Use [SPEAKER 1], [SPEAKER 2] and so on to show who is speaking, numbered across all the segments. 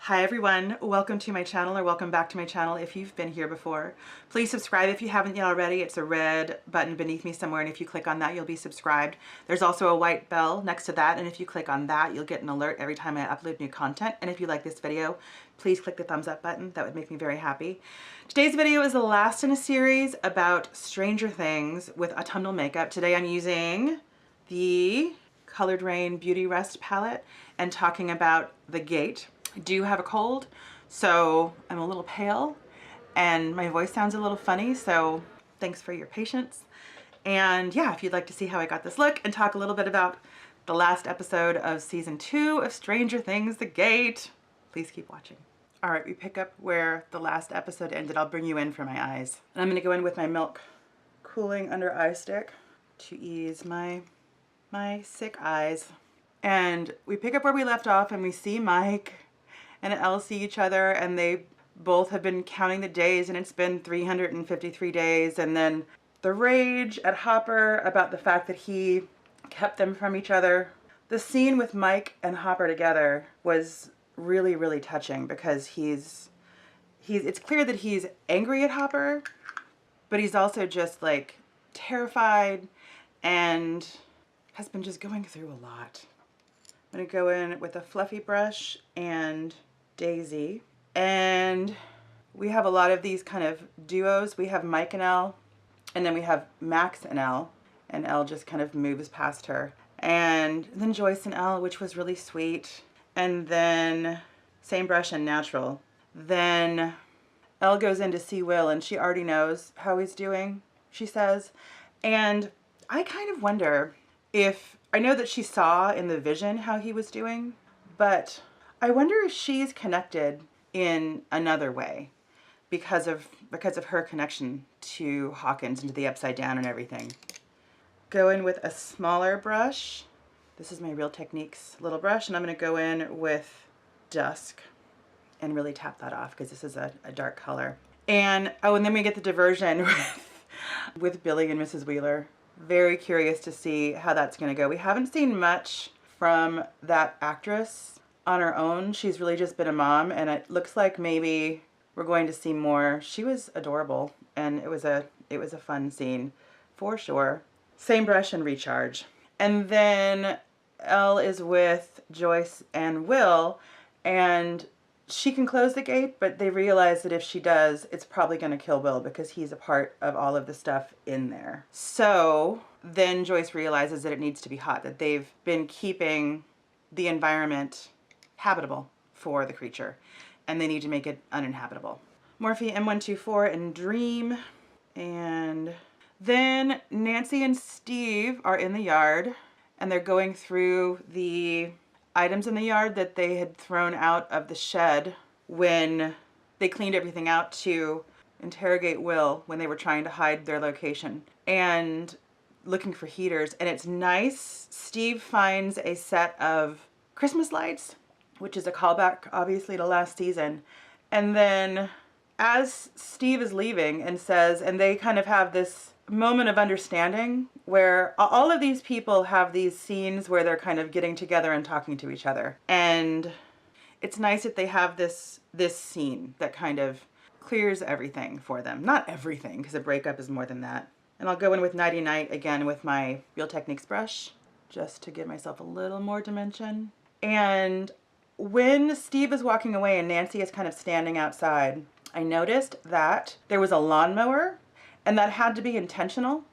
[SPEAKER 1] Hi everyone, welcome to my channel, or welcome back to my channel if you've been here before. Please subscribe if you haven't yet already. It's a red button beneath me somewhere, and if you click on that you'll be subscribed. There's also a white bell next to that, and if you click on that you'll get an alert every time I upload new content. And if you like this video, please click the thumbs up button. That would make me very happy. Today's video is the last in a series about Stranger Things with autumnal makeup. Today I'm using the Coloured Raine Beauty Rust palette and talking about The Gate. I do have a cold, so I'm a little pale and my voice sounds a little funny, so thanks for your patience. And yeah, if you'd like to see how I got this look and talk a little bit about the last episode of season 2 of Stranger Things, The Gate, please keep watching. All right, we pick up where the last episode ended. I'll bring you in for my eyes. And I'm gonna go in with my Milk Cooling Under Eye Stick to ease my sick eyes. And we pick up where we left off, and we see Mike and Elle see each other, and they both have been counting the days, and it's been 353 days. And then the rage at Hopper about the fact that he kept them from each other. The scene with Mike and Hopper together was really, really touching, because it's clear that he's angry at Hopper, but he's also just like terrified and has been just going through a lot. I'm gonna go in with a fluffy brush and Daisy, and we have a lot of these kind of duos. We have Mike and Elle, and then we have Max and Elle just kind of moves past her, and then Joyce and Elle, which was really sweet, and then same brush and natural. Then Elle goes in to see Will, and she already knows how he's doing, she says. And I kind of wonder if, I know that she saw in the vision how he was doing, but I wonder if she's connected in another way because of her connection to Hawkins and to the Upside Down and everything. Go in with a smaller brush. This is my Real Techniques little brush, and I'm going to go in with Dusk and really tap that off, because this is a dark color. And oh, and then we get the diversion with Billy and Mrs. Wheeler. Very curious to see how that's going to go. We haven't seen much from that actress on her own. She's really just been a mom, and it looks like maybe we're going to see more. She was adorable, and it was a fun scene for sure. Same brush and recharge. And then Elle is with Joyce and Will, and she can close the gate, but they realize that if she does, it's probably going to kill Will, because he's a part of all of the stuff in there. So then Joyce realizes that it needs to be hot, that they've been keeping the environment habitable for the creature, and they need to make it uninhabitable. Morphe M124 and Dream. And then Nancy and Steve are in the yard, and they're going through the items in the yard that they had thrown out of the shed when they cleaned everything out to interrogate Will when they were trying to hide their location, and looking for heaters. And it's nice. Steve finds a set of Christmas lights, which is a callback obviously to last season. And then as Steve is leaving and says, and they kind of have this moment of understanding where all of these people have these scenes where they're kind of getting together and talking to each other. And it's nice that they have this scene that kind of clears everything for them. Not everything, because a breakup is more than that. And I'll go in with Nighty Night again with my Real Techniques brush, just to give myself a little more dimension. And when Steve is walking away and Nancy is kind of standing outside, I noticed that there was a lawnmower, and that had to be intentional.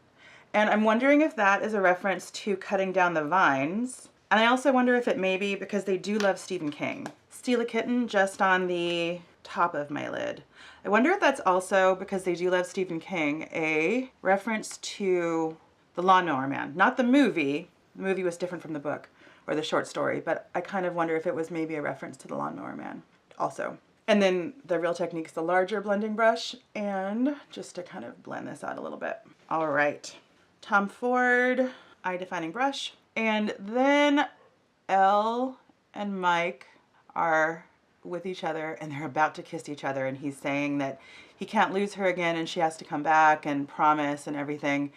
[SPEAKER 1] And I'm wondering if that is a reference to cutting down the vines. And I also wonder if it may be because they do love Stephen King. Steal a Kitten just on the top of my lid. I wonder if that's also, because they do love Stephen King, a reference to The Lawnmower Man. Not the movie. The movie was different from the book or the short story, but I kind of wonder if it was maybe a reference to The Lawnmower Man also. And then the Real Techniques, the larger blending brush, and just to kind of blend this out a little bit. All right, Tom Ford eye defining brush. And then Elle and Mike are with each other, and they're about to kiss each other, and he's saying that he can't lose her again, and she has to come back and promise and everything.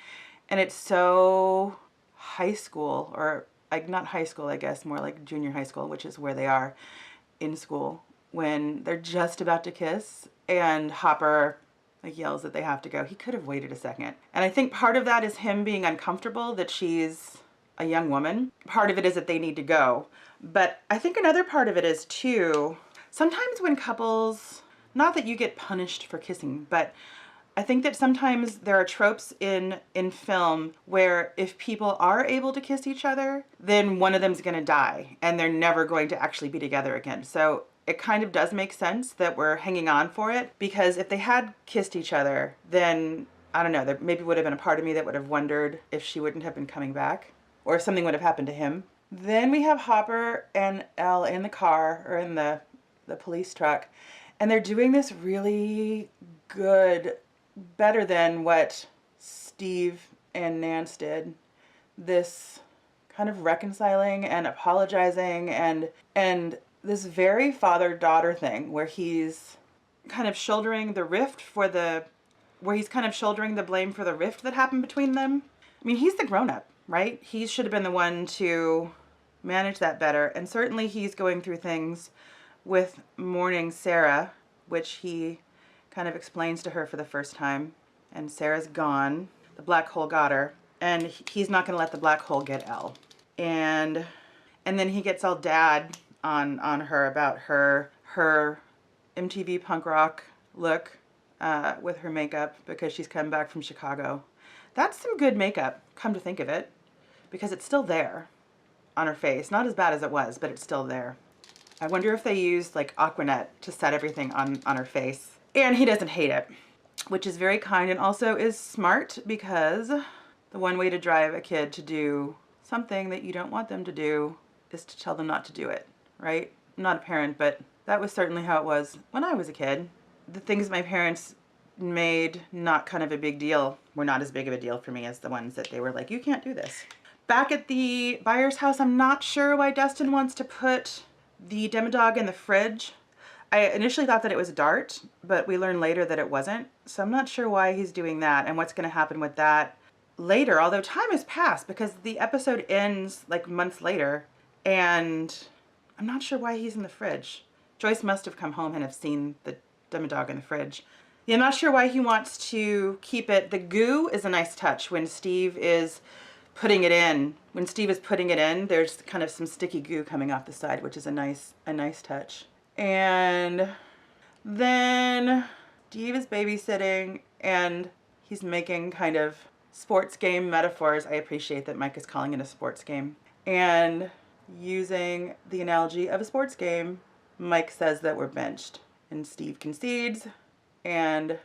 [SPEAKER 1] And it's so high school, or like not high school, I guess, more like junior high school, which is where they are in school, when they're just about to kiss and Hopper like yells that they have to go. He could have waited a second. And I think part of that is him being uncomfortable that she's a young woman. Part of it is that they need to go. But I think another part of it is too, sometimes when couples, not that you get punished for kissing, but I think that sometimes there are tropes in film where if people are able to kiss each other, then one of them's going to die and they're never going to actually be together again. So it kind of does make sense that we're hanging on for it, because if they had kissed each other, then I don't know, there maybe would have been a part of me that would have wondered if she wouldn't have been coming back or if something would have happened to him. Then we have Hopper and Elle in the car, or in the police truck, and they're doing this really good, better than what Steve and Nance did, this kind of reconciling and apologizing and this very father-daughter thing where he's kind of shouldering the rift for where he's kind of shouldering the blame for the rift that happened between them. I mean, he's the grown-up, right? He should have been the one to manage that better. And certainly he's going through things with mourning Sarah, which he kind of explains to her for the first time. And Sarah's gone. The black hole got her. And he's not going to let the black hole get Elle. And then he gets all dad on her about her MTV punk rock look with her makeup because she's come back from Chicago. That's some good makeup, come to think of it, because it's still there on her face. Not as bad as it was, but it's still there. I wonder if they used like Aquanet to set everything on her face. And he doesn't hate it, which is very kind and also is smart, because the one way to drive a kid to do something that you don't want them to do is to tell them not to do it, right? I'm not a parent, but that was certainly how it was when I was a kid. The things my parents made not kind of a big deal were not as big of a deal for me as the ones that they were like, you can't do this. Back at the buyer's house, I'm not sure why Dustin wants to put the Demodog in the fridge. I initially thought that it was Dart, but we learned later that it wasn't. So I'm not sure why he's doing that and what's going to happen with that later, although time has passed because the episode ends like months later, and I'm not sure why he's in the fridge. Joyce must have come home and have seen the Demodog in the fridge. Yeah, I'm not sure why he wants to keep it. The goo is a nice touch when Steve is putting it in. When Steve is putting it in, there's kind of some sticky goo coming off the side, which is a nice touch. And then Steve is babysitting and he's making kind of sports game metaphors. I appreciate that Mike is calling it a sports game. And using the analogy of a sports game, Mike says that we're benched. And Steve concedes. And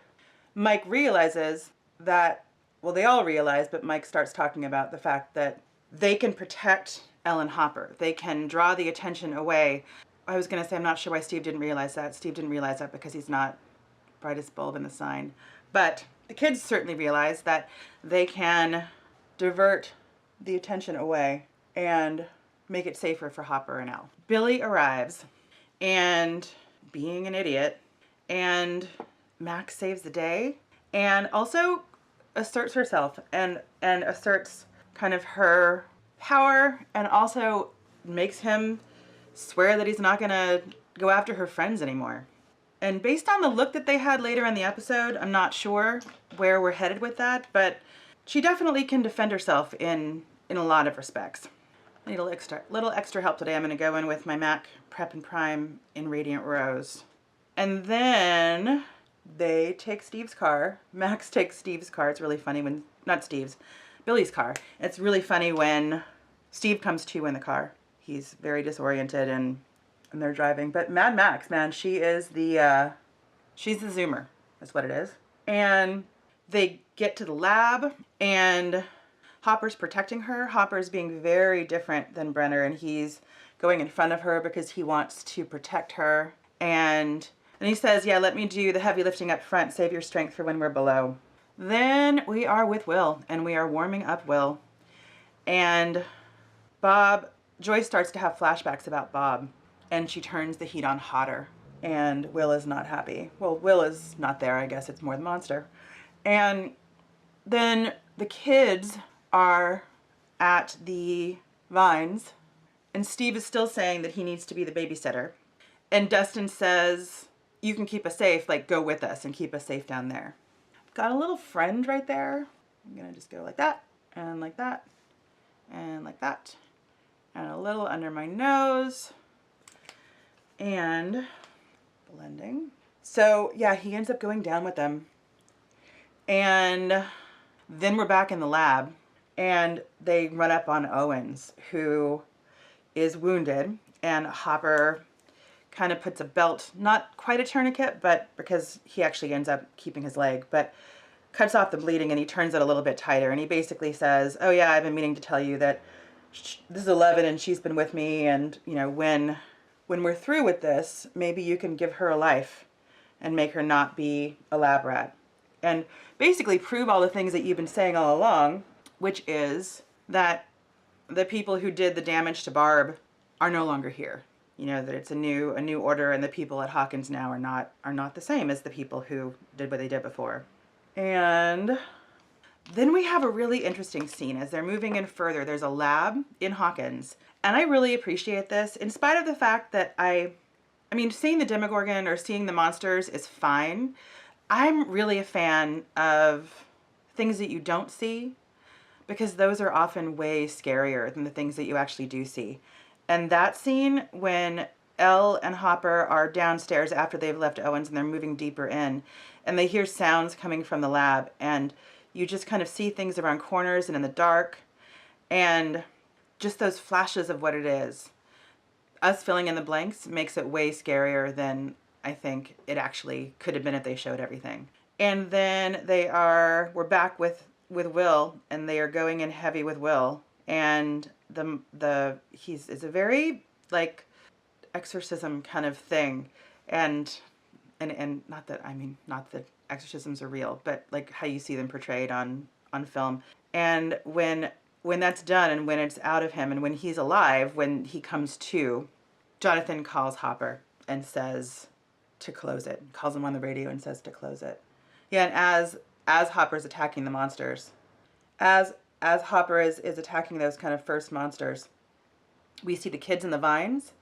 [SPEAKER 1] Mike realizes that, well, they all realize, but Mike starts talking about the fact that they can protect Elle and Hopper. They can draw the attention away. I was going to say, I'm not sure why Steve didn't realize that. Steve didn't realize that because he's not brightest bulb in the sign. But the kids certainly realize that they can divert the attention away and make it safer for Hopper and Elle. Billy arrives, and being an idiot, and Max saves the day, and also asserts herself and asserts kind of her power, and also makes him swear that he's not gonna go after her friends anymore. And based on the look that they had later in the episode, I'm not sure where we're headed with that, but she definitely can defend herself in a lot of respects. I need a little extra help today. I'm gonna go in with my MAC Prep and Prime in Radiant Rose. And then they take Steve's car. Max takes Steve's car. It's really funny when, not Steve's, Billy's car. It's really funny when Steve comes to in the car. He's very disoriented and they're driving. But Mad Max, man, she is she's the Zoomer, that's what it is. And they get to the lab and Hopper's protecting her. Hopper's being very different than Brenner, and he's going in front of her because he wants to protect her. And he says, yeah, let me do the heavy lifting up front. Save your strength for when we're below. Then we are with Will, and we are warming up Will. And Joyce starts to have flashbacks about Bob, and she turns the heat on hotter. And Will is not happy. Well, Will is not there. I guess it's more the monster. And then the kids are at the Vines, and Steve is still saying that he needs to be the babysitter. And Dustin says, you can keep us safe, like go with us and keep us safe down there. Got a little friend right there. I'm gonna just go like that, and like that, and like that, and a little under my nose, and blending. So yeah, he ends up going down with them. And then we're back in the lab, and they run up on Owens, who is wounded, and Hopper kind of puts a belt, not quite a tourniquet, but because he actually ends up keeping his leg, but cuts off the bleeding and he turns it a little bit tighter. And he basically says, oh yeah, I've been meaning to tell you that this is 11 and she's been with me. And you know, when we're through with this, maybe you can give her a life and make her not be a lab rat. And basically prove all the things that you've been saying all along, which is that the people who did the damage to Barb are no longer here. You know, that it's a new order, and the people at Hawkins now are not the same as the people who did what they did before. And then we have a really interesting scene as they're moving in further. There's a lab in Hawkins, and I really appreciate this, in spite of the fact that I mean, seeing the Demogorgon or seeing the monsters is fine. I'm really a fan of things that you don't see, because those are often way scarier than the things that you actually do see. And that scene when Elle and Hopper are downstairs after they've left Owens and they're moving deeper in, and they hear sounds coming from the lab, and you just kind of see things around corners and in the dark, and just those flashes of what it is. Us filling in the blanks makes it way scarier than I think it actually could have been if they showed everything. And then we're back with Will, and they are going in heavy with Will, and it's a very like exorcism kind of thing, and not that exorcisms are real, but like how you see them portrayed on film. And when that's done, and when it's out of him, and when he's alive, when he comes to, Jonathan calls Hopper and says to close it. Calls him on the radio and says to close it. Yeah, and as Hopper's attacking the monsters, as Hopper is attacking those kind of first monsters, we see the kids in the vines,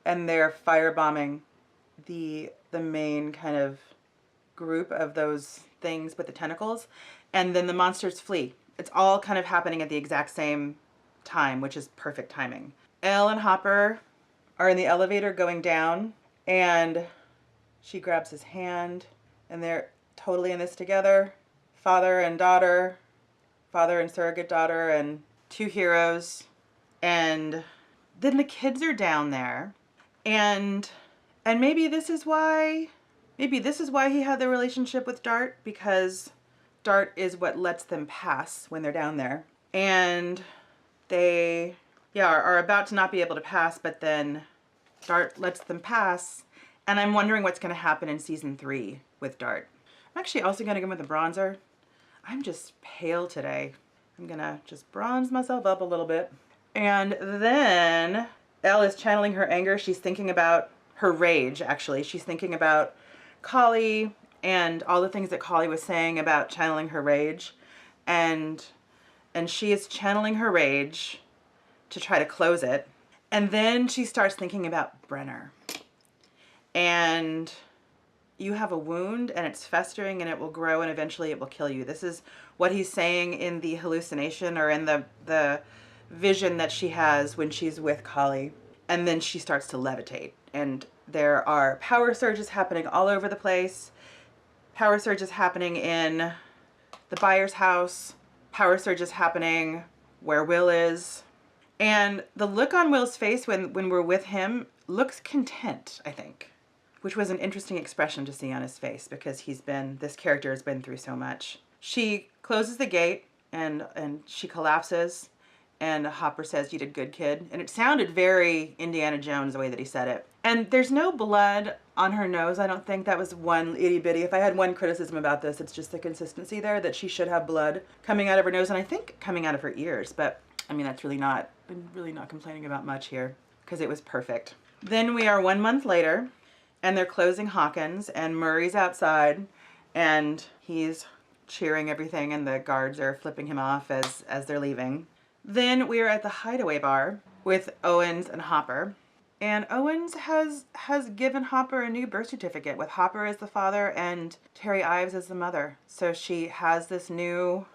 [SPEAKER 1] and they're firebombing the main kind of group of those things with the tentacles, and then the monsters flee. It's all kind of happening at the exact same time, which is perfect timing. Elle and Hopper are in the elevator going down, and she grabs his hand, and they're totally in this together. Father and daughter, father and surrogate daughter, and two heroes. And then the kids are down there, and maybe this is why he had the relationship with Dart, because Dart is what lets them pass when they're down there. And they are about to not be able to pass, but then Dart lets them pass. And I'm wondering what's going to happen in season 3 with Dart. I'm actually also going to go with the bronzer. I'm just pale today. I'm going to just bronze myself up a little bit. And then Elle is channeling her anger. She's thinking about her rage, actually. She's thinking about Collie and all the things that Collie was saying about channeling her rage. And she is channeling her rage to try to close it. And then she starts thinking about Brenner. And you have a wound, and it's festering, and it will grow, and eventually it will kill you. This is what he's saying in the hallucination, or in the vision that she has when she's with Collie. And then she starts to levitate. And there are power surges happening all over the place. Power surges happening in the Byers' house. Power surges happening where Will is. And the look on Will's face when we're with him looks content, I think. Which was an interesting expression to see on his face, because this character has been through so much. She closes the gate, and she collapses, and Hopper says, "You did good, kid." And it sounded very Indiana Jones the way that he said it. And there's no blood on her nose. I don't think that was one itty bitty. If I had one criticism about this, it's just the consistency there, that she should have blood coming out of her nose, and I think coming out of her ears. But I mean, I'm really not complaining about much here, because it was perfect. Then we are 1 month later, and they're closing Hawkins, and Murray's outside, and he's cheering everything, and the guards are flipping him off as they're leaving. Then we are at the Hideaway Bar with Owens and Hopper, And Owens has given Hopper a new birth certificate with Hopper as the father and Terry Ives as the mother. So she has this new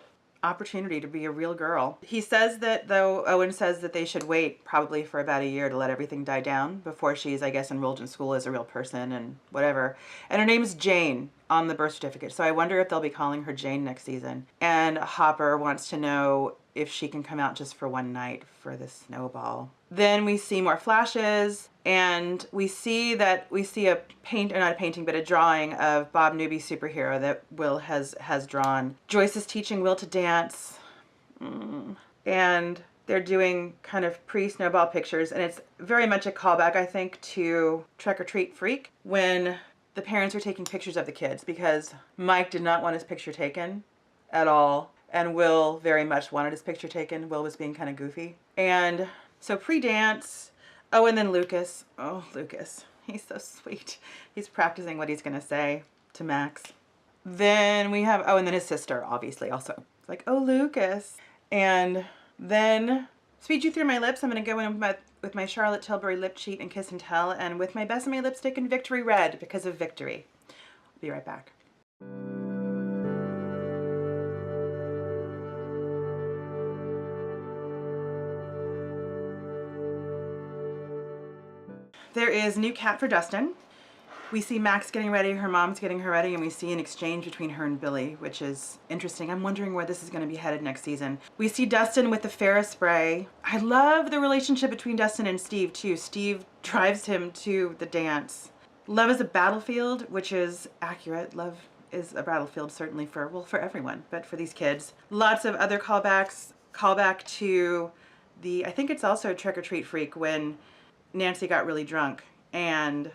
[SPEAKER 1] opportunity to be a real girl. He says that, though, Owen says that they should wait probably for about a year to let everything die down before she's, I guess, enrolled in school as a real person and whatever. And her name's Jane on the birth certificate. So I wonder if they'll be calling her Jane next season. And Hopper wants to know if she can come out just for one night for the snowball. Then we see more flashes, and we see a paint, or not a painting, but a drawing of Bob Newby's superhero that Will has drawn. Joyce is teaching Will to dance, and they're doing kind of pre-snowball pictures, and it's very much a callback, I think, to Trick or Treat Freak, when the parents are taking pictures of the kids, because Mike did not want his picture taken at all, and Will very much wanted his picture taken. Will was being kind of goofy. And so pre-dance, oh, and then Lucas. Oh, Lucas. He's so sweet. He's practicing what he's going to say to Max. Then we have, oh, and then his sister, obviously, also. It's like, oh, Lucas. And then, Speed You Through My Lips, I'm going to go in with my Charlotte Tilbury lip cheat and Kiss and Tell, and with my Besame lipstick in Victory Red because of Victory. I'll be right back. There is new cat for Dustin. We see Max getting ready, her mom's getting her ready, and we see an exchange between her and Billy, which is interesting. I'm wondering where this is going to be headed next season. We see Dustin with the Ferris spray. I love the relationship between Dustin and Steve, too. Steve drives him to the dance. Love is a battlefield, which is accurate. Love is a battlefield, certainly for everyone, but for these kids. Lots of other callbacks. Callback to the, I think it's also Trick or Treat Freak, when Nancy got really drunk and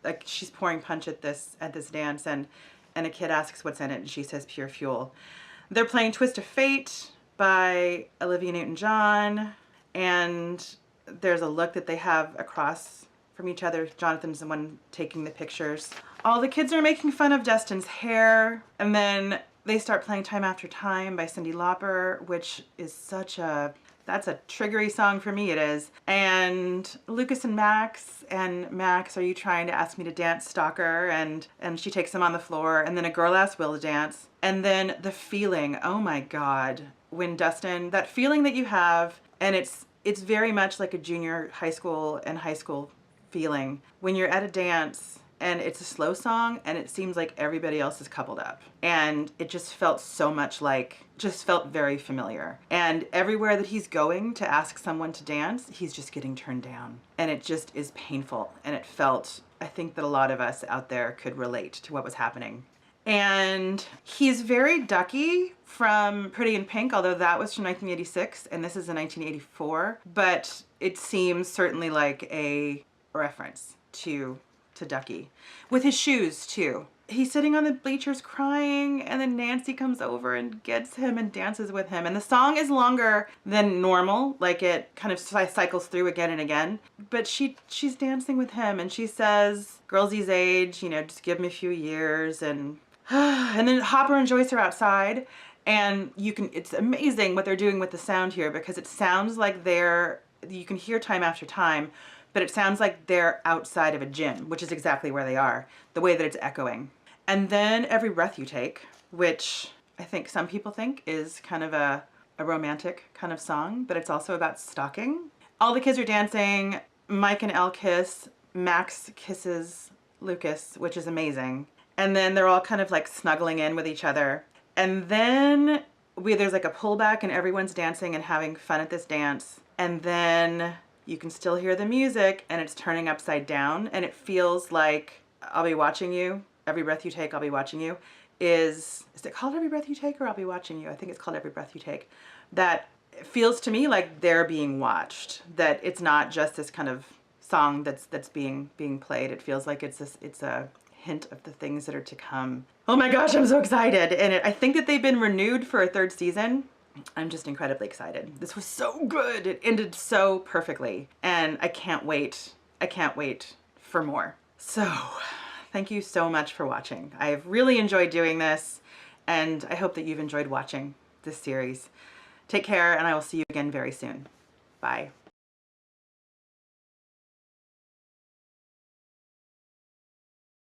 [SPEAKER 1] like she's pouring punch at this dance, and a kid asks what's in it, and she says pure fuel. They're playing Twist of Fate by Olivia Newton-John, and there's a look that they have across from each other. Jonathan's the one taking the pictures. All the kids are making fun of Dustin's hair, and then they start playing Time After Time by Cyndi Lauper, which is that's a triggery song for me, it is. And Lucas and Max, are you trying to ask me to dance, stalker? And she takes him on the floor, and then a girl asks Will to dance. And then the feeling, oh my God, when Dustin, that feeling that you have, and it's very much like a junior high school and high school feeling, when you're at a dance and it's a slow song and it seems like everybody else is coupled up. And it just felt so much like, just felt very familiar. And everywhere that he's going to ask someone to dance, he's just getting turned down. And it just is painful. And it felt, I think that a lot of us out there could relate to what was happening. And he's very Ducky from Pretty in Pink, although that was from 1986 and this is in 1984. But it seems certainly like a reference to Ducky. With his shoes too. He's sitting on the bleachers crying, and then Nancy comes over and gets him and dances with him. And the song is longer than normal, like it kind of cycles through again and again. But she's dancing with him, and she says, girlsie's age, you know, just give me a few years. And then Hopper and Joyce are outside, and it's amazing what they're doing with the sound here, because it sounds like you can hear Time After Time, but it sounds like they're outside of a gym, which is exactly where they are, the way that it's echoing. And then Every Breath You Take, which I think some people think is kind of a romantic kind of song, but it's also about stalking. All the kids are dancing. Mike and Elle kiss. Max kisses Lucas, which is amazing. And then they're all kind of like snuggling in with each other. And then there's like a pullback and everyone's dancing and having fun at this dance. And then you can still hear the music and it's turning upside down, and it feels like I'll Be Watching You. Every Breath You Take, I'll Be Watching You. Is it called Every Breath You Take or I'll Be Watching You? I think it's called Every Breath You Take. That feels to me like they're being watched, that it's not just this kind of song that's being played. It feels like it's a hint of the things that are to come. Oh my gosh, I'm so excited. And I think that they've been renewed for a third season. I'm just incredibly excited. This was so good. It ended so perfectly. And I can't wait. I can't wait for more. So thank you so much for watching. I've really enjoyed doing this, and I hope that you've enjoyed watching this series. Take care, and I will see you again very soon. Bye.